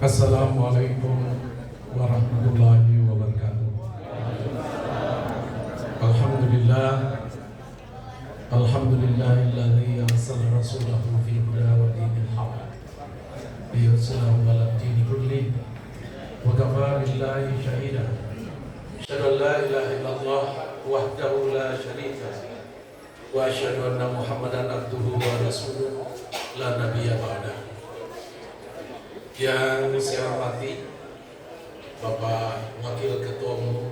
Assalamualaikum warahmatullahi wabarakatuh. Alhamdulillah, alhamdulillahilladzi arsala rasulahu fil huda wa dinil haqq liyudhhirahu 'alad dini kullihi wa kafa billahi shahida. Asyhadu an la ilaha illallah wahdahu la syarika lahu wa asyhadu anna Muhammadan abduhu wa rasuluhu la nabiyya ba'dahu. Yang saya hormati Bapak Wakil Ketua Umum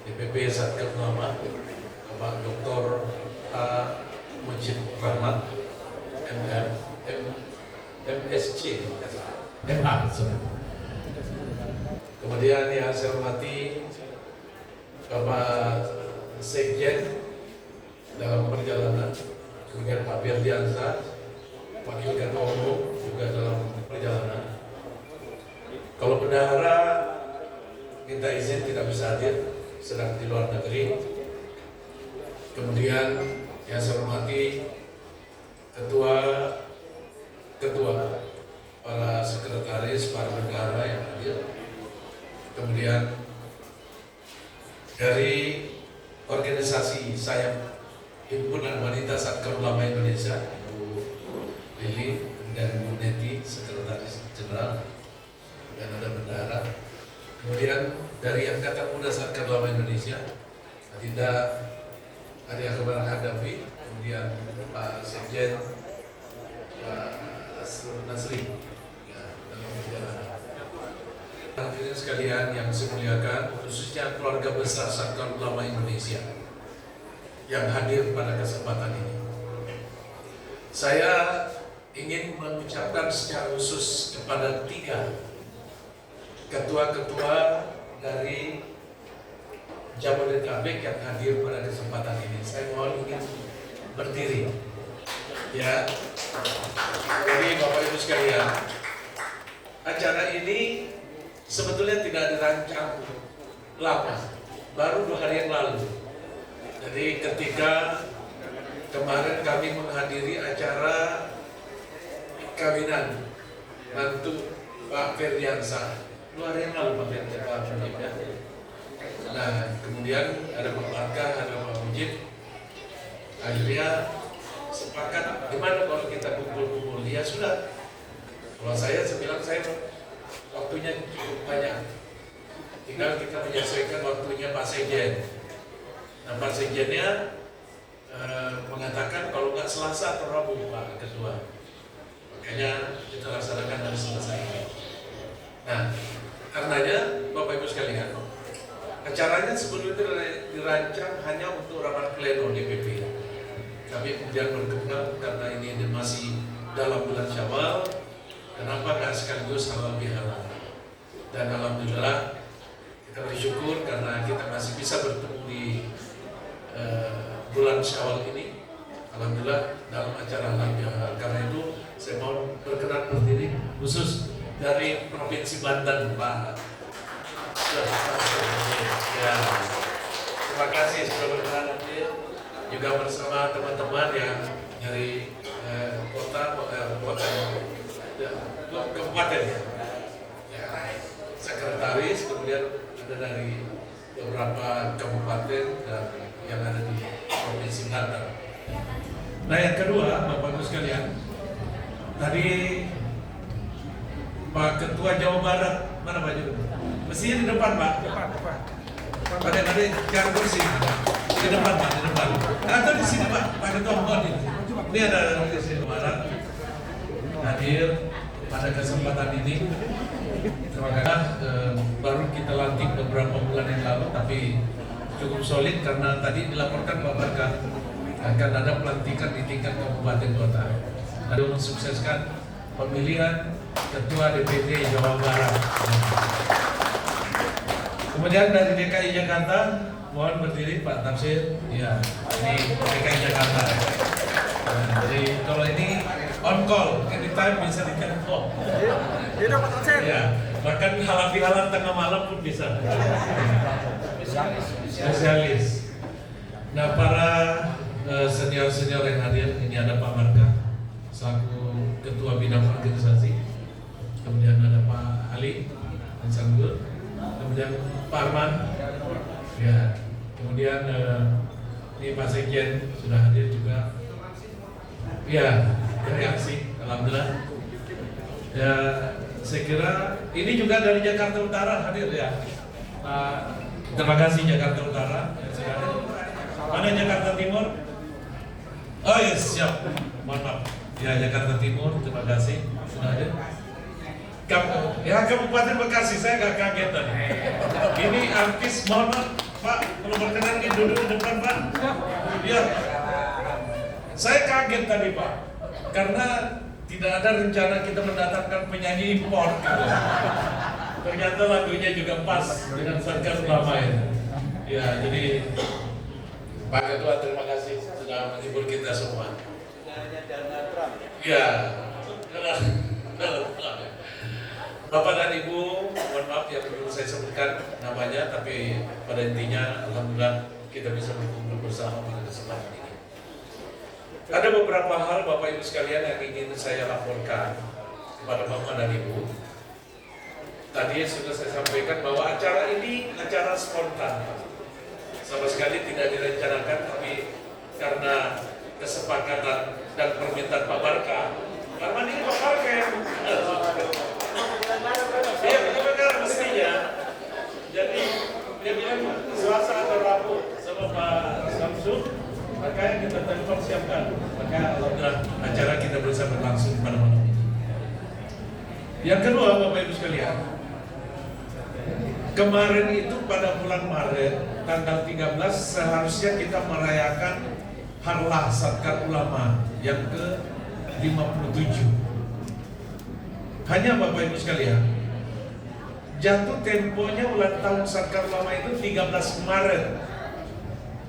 DPP Satker Ulama, Bapak Dr. A. Mujib Rahmat, MSC, MA. Kemudian yang saya hormati Bapak Sekjen dalam perjalanan, kemudian Pak Firdiansyah, Wakil Ketua Umum juga dalam perjalanan. Kalau bendahara minta izin tidak bisa hadir, sedang di luar negeri. Kemudian yang saya hormati ketua, para sekretaris, para bendahara yang hadir. Kemudian dari organisasi sayap Himpunan Wanita Satker Ulama Indonesia, Bu Lili dan Bu Neti, sekretaris jenderal, dan ada bendahara. Kemudian dari Angkatan Muda Satker Ulama Indonesia, Adinda Arya Kebaran Hadafi, kemudian Pak Sekjen, Pak Nasri, ya, dalam perjalanan. Hadirin sekalian yang saya muliakan, khususnya keluarga besar Satker Ulama Indonesia yang hadir pada kesempatan ini. Saya ingin mengucapkan secara khusus kepada 3 ketua-ketua dari Jabodetabek yang hadir pada kesempatan ini. Saya mohon ingin berdiri, ya. Jadi Bapak Ibu sekalian, acara ini sebetulnya tidak dirancang lama, baru 2 hari yang lalu. Jadi ketika kemarin kami menghadiri acara kawinan mantu Pak Firdiansyah, 2 hari yang lalu Pak Firdiansyah. Nah, kemudian ada Pak Barka, ada Pak Mujib. Akhirnya sepakat, gimana kalau kita kumpul-kumpul? Ya sudah. Kalau saya bilang saya waktunya cukup banyak. Tinggal kita menyesuaikan waktunya Pak Sekjen. Nah, Pak Sekjennya mengatakan kalau nggak Selasa atau Rabu Pak Ketua. Makanya kita laksanakan hari Selasa ini. Nah, karenanya Bapak Ibu sekalian, acaranya sebetulnya dirancang hanya untuk rapat pleno DPP. Kami kemudian berkembang karena ini masih dalam bulan Syawal, kenapa nggak sekaligus halal bihalal? Dan alhamdulillah kita bersyukur karena kita masih bisa bertemu di bulan Syawal ini. Alhamdulillah dalam acara halal bihalal. Karena itu saya mohon berkenan berdiri khusus dari Provinsi Banten, Pak. Ya, terima kasih sudah berkenan hadir. Juga bersama teman-teman yang dari kabupaten ya, sekretaris, kemudian ada dari beberapa kabupaten dan yang ada di Provinsi Banten. Nah, yang kedua, Bapak Ibu sekalian, tadi Pak Ketua Jawa Barat, mana Pak Juru? Mestinya di depan Pak. Depan. Ada jangan kursi. Di depan Pak, di depan. Atau di sini Pak Ketua mohon ini. Ini ada di sini Barat hadir pada kesempatan ini. Terima kasih. Baru kita lantik beberapa bulan yang lalu, tapi cukup solid karena tadi dilaporkan Pak Barka akan ada pelantikan di tingkat kabupaten kota. Lalu mensukseskan pemilihan Ketua DPD Jawa Barat. Kemudian dari DKI Jakarta, mohon berdiri Pak Tafsir. Ya, ini DKI Jakarta. Nah, jadi kalau ini on call, anytime bisa ditelepon. Ya, bahkan halal bihalal tengah malam pun bisa. Spesialis. Nah, para senior-senior yang hadir, ini ada Pak Barka selaku Ketua Bidang Organisasi, kemudian ada Pak Ali Sanggul, kemudian Pak Arman, ya, kemudian ini Pak Sekjen sudah hadir juga, ya, dari aksi, alhamdulillah. Ya, saya kira ini juga dari Jakarta Utara hadir ya. Terima kasih Jakarta Utara. Mana Jakarta Timur? Oh iya, siap. Mohon maaf. Ya, Jakarta Timur, terima kasih sudah hadir. Ya, Kabupaten Bekasi, saya agak kaget tadi. Ini artis, mohon maaf Pak, kalau berkenan duduk di depan Pak. Ya, saya kaget tadi Pak, karena tidak ada rencana kita mendatangkan penyanyi impor gitu. Ternyata lagunya juga pas dengan Satgas Ulama ya. Ya, jadi Pak Ketua terima kasih sudah menghibur kita semua. Ya, Bapak dan Ibu, mohon maaf yang perlu saya sebutkan namanya, tapi pada intinya alhamdulillah kita bisa berkumpul bersama pada kesempatan ini. Ada beberapa hal Bapak Ibu sekalian yang ingin saya laporkan kepada Bapak dan Ibu. Tadi sudah saya sampaikan bahwa acara ini acara spontan, sama sekali tidak direncanakan, tapi karena kesepakatan dan permintaan Pak Barka, karena ini Pak Barka yang dia benar mestinya. Jadi dia bilang Selasa atau Rabu sama Pak Samsul, makanya kita telepon siapkan, maka alhamdulillah acara kita bisa berlangsung pada malam ini. Yang kedua Bapak Ibu sekalian, kemarin itu pada bulan Maret tanggal 13 seharusnya kita merayakan Harlah Satker Ulama yang ke-57. Hanya Bapak Ibu sekalian, jatuh temponya ulang tahun Satker Ulama itu 13 Maret.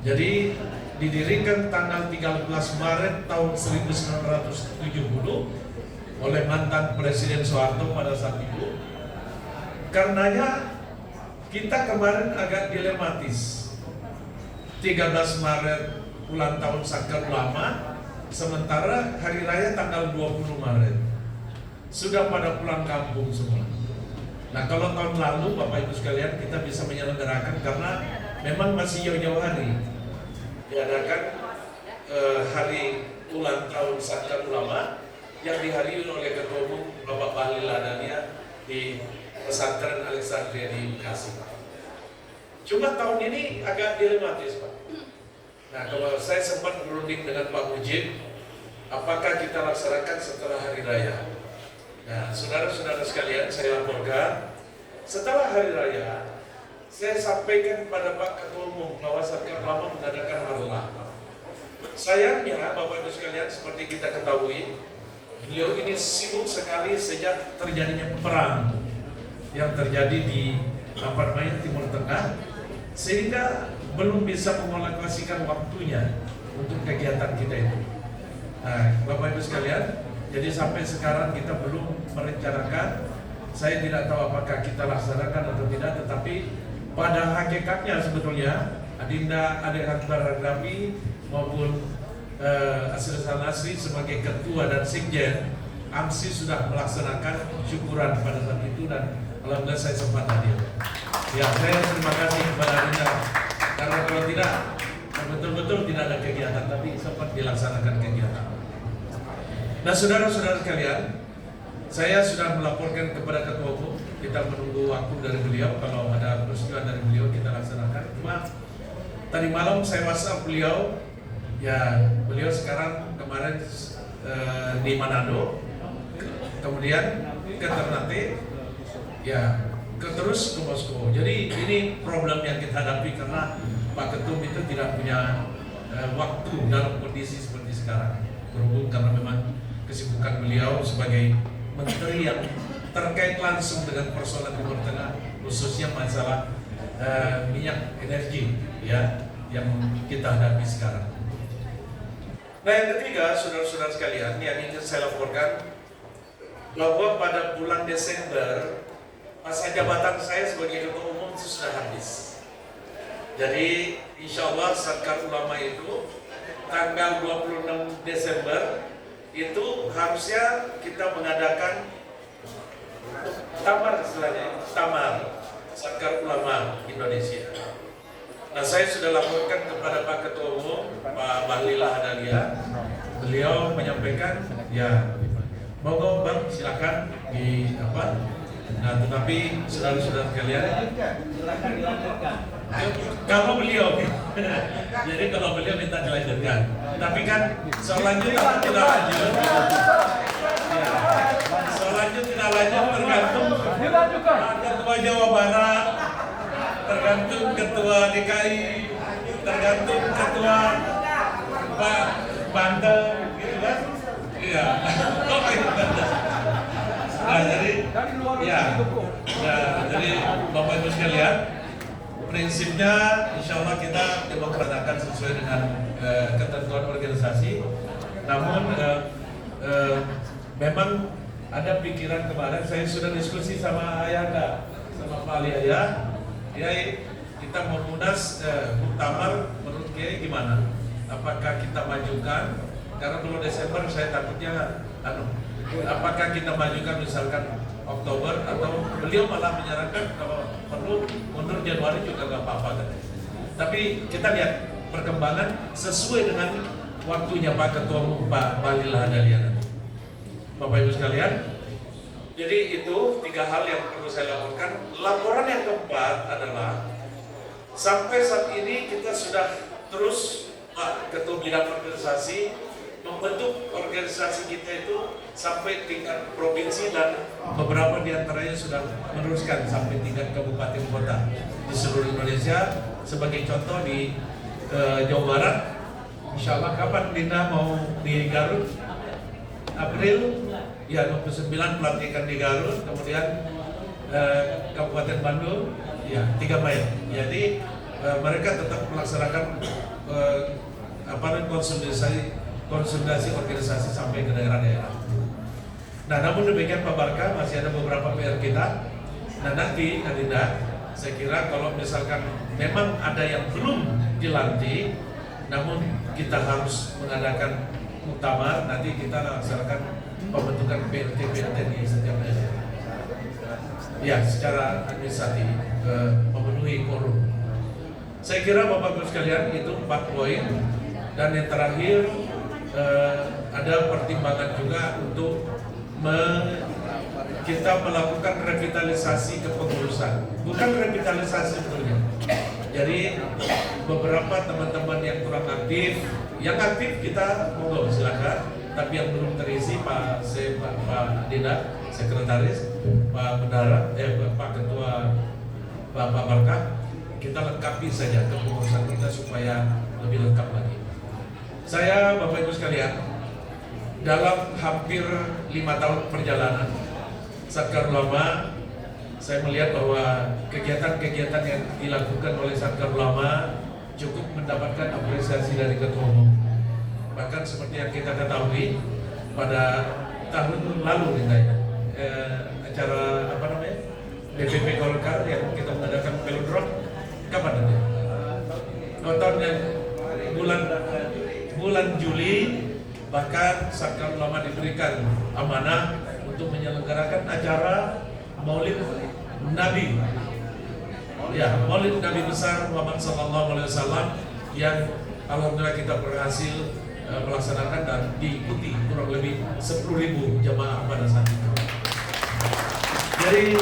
Jadi didirikan tanggal 13 Maret tahun 1970 oleh mantan Presiden Soeharto pada saat itu. Karenanya kita kemarin agak dilematis. 13 Maret ulang tahun Satker Ulama, sementara hari raya tanggal 20 Maret. Sudah pada pulang kampung semua. Nah, kalau tahun lalu Bapak Ibu sekalian kita bisa menyelenggarakan karena memang masih jauh-jauh hari diadakan hari ulang tahun Satker Ulama yang dihadiri oleh Ketua Umum Bapak Bahlil Lahadalia di Pesantren Alexandria di Bekasi. Cuma tahun ini agak dilematis Pak. Nah, kalau saya sempat berunding dengan Pak Mujib, apakah kita laksanakan setelah hari raya? Nah, saudara-saudara sekalian, saya laporkan setelah hari raya, saya sampaikan kepada Pak Ketua Umum bahwa Satker Ulama mengadakan harlah. Sayangnya, Bapak Ibu sekalian, seperti kita ketahui, beliau ini sibuk sekali sejak terjadinya perang yang terjadi di Timur Tengah, sehingga belum bisa mengalokasikan waktunya untuk kegiatan kita itu. Nah, Bapak Ibu sekalian, jadi sampai sekarang kita belum merencanakan. Saya tidak tahu apakah kita laksanakan atau tidak, tetapi pada hakikatnya sebetulnya Adinda Ade Akbar Hardapi maupun Asri Nasri sebagai ketua dan sekjen AMSI sudah melaksanakan syukuran pada saat itu dan alhamdulillah saya sempat hadir. Ya, saya terima kasih kepada Adinda karena kalau tidak betul-betul tidak ada kegiatan, tapi sempat dilaksanakan kegiatan. Nah, saudara-saudara sekalian, saya sudah melaporkan kepada Ketua Umum, kita menunggu waktu dari beliau, kalau ada persetujuan dari beliau kita laksanakan. Cuma tadi malam saya WhatsApp beliau, ya beliau sekarang kemarin di Manado, kemudian ke Ternate, ya terus ke Moskow. Jadi ini problem yang kita hadapi karena Pak Ketum itu tidak punya waktu dalam kondisi seperti sekarang, berhubung karena memang kesibukan beliau sebagai menteri yang terkait langsung dengan persoalan Timur Tengah, khususnya masalah minyak energi ya yang kita hadapi sekarang. Nah, yang ketiga, saudara-saudara sekalian, yang ingin saya laporkan bahwa pada bulan Desember masa jabatan saya sebagai Ketua Umum itu sudah habis. Jadi insya Allah Satker Ulama itu tanggal 26 Desember itu harusnya kita mengadakan tamar sampaikan, ya monggo Bang, silakan di apa. Nah, tetapi saudara-saudara sekalian, kalau beliau, jadi kalau beliau minta dilanjutkan, tapi kan selanjutnya tidak lanjut. Ya, selanjutnya tidak lanjut tergantung ketua Jawa Barat, tergantung ketua DKI, tergantung ketua Pak Banten, gitu kan? Iya. Nah, jadi ya, jadi Bapak Ibu sekalian, prinsipnya insya Allah kita demokratakan sesuai dengan ketentuan organisasi. Namun memang ada pikiran kemarin, saya sudah diskusi sama Ayanda, sama Pak Ali Ayah, kita mau munas muktamar, menurut Kiai gimana? Apakah kita majukan? Karena kalau Desember saya takutnya apakah kita majukan misalkan Oktober, atau beliau malah menyarankan kalau perlu mundur Januari juga nggak apa-apa kan. Tapi kita lihat perkembangan sesuai dengan waktunya Pak Ketua Umum Pak Bahlil Lahadalia. Bapak Ibu sekalian, jadi itu 3 hal yang perlu saya laporkan. Laporan yang keempat adalah sampai saat ini kita sudah terus Pak Ketua Bidang Organisasi membentuk organisasi kita itu sampai tingkat provinsi, dan beberapa diantaranya sudah meneruskan sampai tingkat kabupaten kota di seluruh Indonesia. Sebagai contoh di Jawa Barat, insya Allah kapan Dina mau di Garut? April, ya 29 pelantikan di Garut, kemudian Kabupaten Bandung, ya 3 Mei. Jadi mereka tetap melaksanakan konsolidasi organisasi sampai ke daerah-daerah. Nah, namun demikian Pak Barka, masih ada beberapa PR kita. Nah, nanti Adinda, saya kira kalau misalkan memang ada yang belum dilantik, namun kita harus mengadakan muktamar, nanti kita laksanakan pembentukan PRT di setiap daerah. Ya, secara administratif memenuhi quorum. Saya kira Bapak Ibu sekalian itu 4 poin, dan yang terakhir ada pertimbangan juga untuk kita melakukan revitalisasi kepengurusan, bukan revitalisasi sebetulnya. Jadi beberapa teman-teman yang kurang aktif, yang aktif kita monggo silakan, tapi yang belum terisi Pak Dina, Sekretaris, Pak Bendara, Pak Ketua, Pak Barka, kita lengkapi saja kepengurusan kita supaya lebih lengkap lagi. Saya, Bapak Ibu sekalian, dalam hampir 5 tahun perjalanan Satkar Ulama, saya melihat bahwa kegiatan-kegiatan yang dilakukan oleh Satkar Ulama cukup mendapatkan apresiasi dari Ketua Umum. Bahkan seperti yang kita ketahui pada tahun lalu acara DPP Golkar yang kita mengadakan velodrome, kapan nanti? Tahun yang bulan Juli, bahkan Satkar Ulama diberikan amanah untuk menyelenggarakan acara Maulid Nabi, ya Maulid Nabi besar Muhammad SAW, yang alhamdulillah kita berhasil melaksanakan dan diikuti kurang lebih 10.000 jamaah pada saat itu. Jadi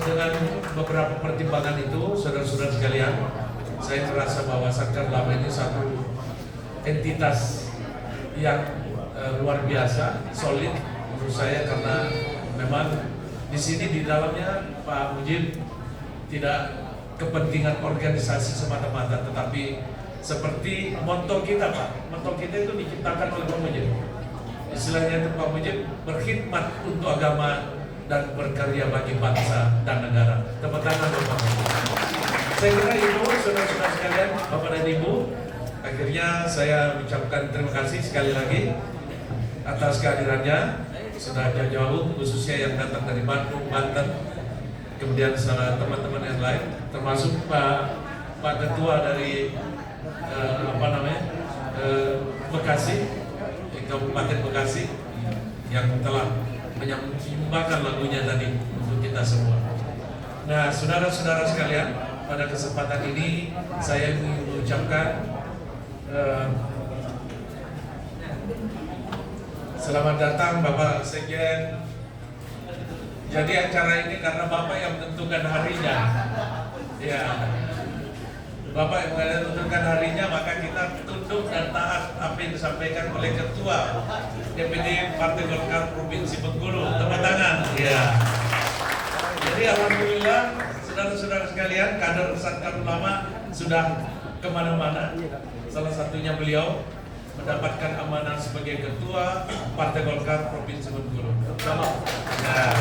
dengan beberapa pertimbangan itu, saudara-saudara sekalian, saya merasa bahwa Satkar Ulama ini satu entitas yang luar biasa, solid menurut saya, karena memang di sini di dalamnya Pak Mujib tidak kepentingan organisasi semata-mata, tetapi seperti moto kita Pak, moto kita itu diciptakan oleh Pak Mujib. Istilahnya itu Pak Mujib berkhidmat untuk agama dan berkarya bagi bangsa dan negara. Tepuk tangan Bapak. Saya kira itu saudara-saudara sekalian, Bapak dan Ibu. Akhirnya saya ucapkan terima kasih sekali lagi atas kehadirannya, sudah jauh-jauh khususnya yang datang dari Bandung, Banten, kemudian teman-teman yang lain, termasuk Pak Ketua dari Bekasi, Kabupaten Bekasi, yang telah menyumbangkan lagunya tadi untuk kita semua. Nah, saudara-saudara sekalian, pada kesempatan ini saya ingin mengucapkan Selamat datang Bapak Sekjen. Jadi acara ini karena Bapak yang menentukan harinya. Ya, Bapak yang menentukan harinya, maka kita tunduk dan taat apa yang disampaikan oleh Ketua DPD Partai Golkar Provinsi Bengkulu. Tepuk tangan. Ya. Jadi alhamdulillah saudara-saudara sekalian, kader Satkar Ulama sudah kemana-mana. Salah satunya beliau mendapatkan amanah sebagai Ketua Partai Golkar Provinsi Bengkulu. Nah,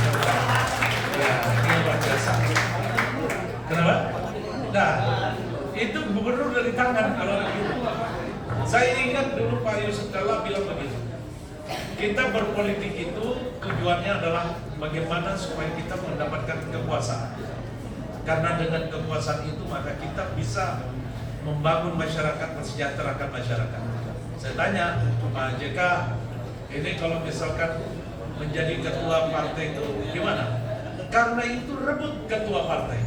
ini luar biasa. Kenapa? Nah, itu gubernur dari tangan kalau begitu. Saya ingat dulu Pak Yusuf Kalla bilang begitu. Kita berpolitik itu tujuannya adalah bagaimana supaya kita mendapatkan kekuasaan. Karena dengan kekuasaan itu maka kita bisa membangun masyarakat, mensejahterakan masyarakat. Saya tanya Pak JK, ini kalau misalkan menjadi ketua partai itu gimana? Karena itu rebut ketua partai.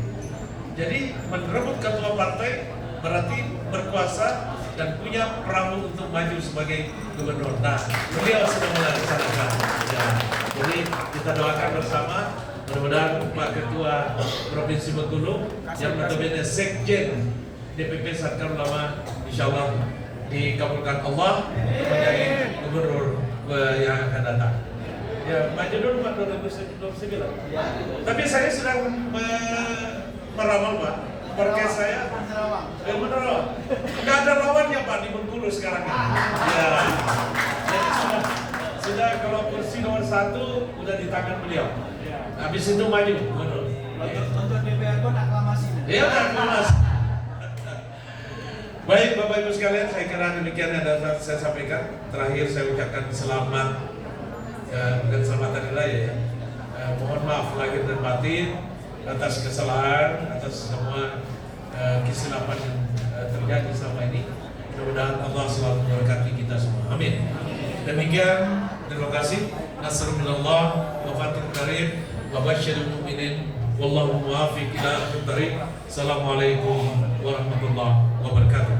Jadi merebut ketua partai berarti berkuasa dan punya perahu untuk maju sebagai gubernur. Nah, beliau sudah melaksanakan. Ya. Jadi kita doakan bersama, mudah-mudahan Pak Ketua Provinsi Bengkulu yang notabene Sekjen DPP Satkar Ulama, insya Allah dikabulkan Allah untuk menjadi gubernur yang akan datang. Ya, maju dulu Pak 2029. Tapi saya sedang meramal Pak. Partai saya Menerawang. Nggak ada lawannya Pak di Bengkulu sekarang. Ya. Jadi sudah kalau kursi nomor 1 udah di tangan beliau. Habis itu maju gubernur. Untuk DPR pun aklamasi. Iya, aklamasi. Baik Bapak Ibu sekalian, saya kira demikian yang dapat saya sampaikan. Terakhir saya ucapkan selamat dan selamat hari raya ya. Mohon maaf lahir dan batin atas kesalahan, atas semua kesilapan yang terjadi selama ini. Mudah-mudahan Allah selalu memberkati kita semua. Amin. Demikian, terima kasih. Nasrul minallah wa fathul karim wa basyiril mu'minin wallahu muwaffiq ila aqwamit thariq. Assalamualaikum warahmatullahi wabarakatuh.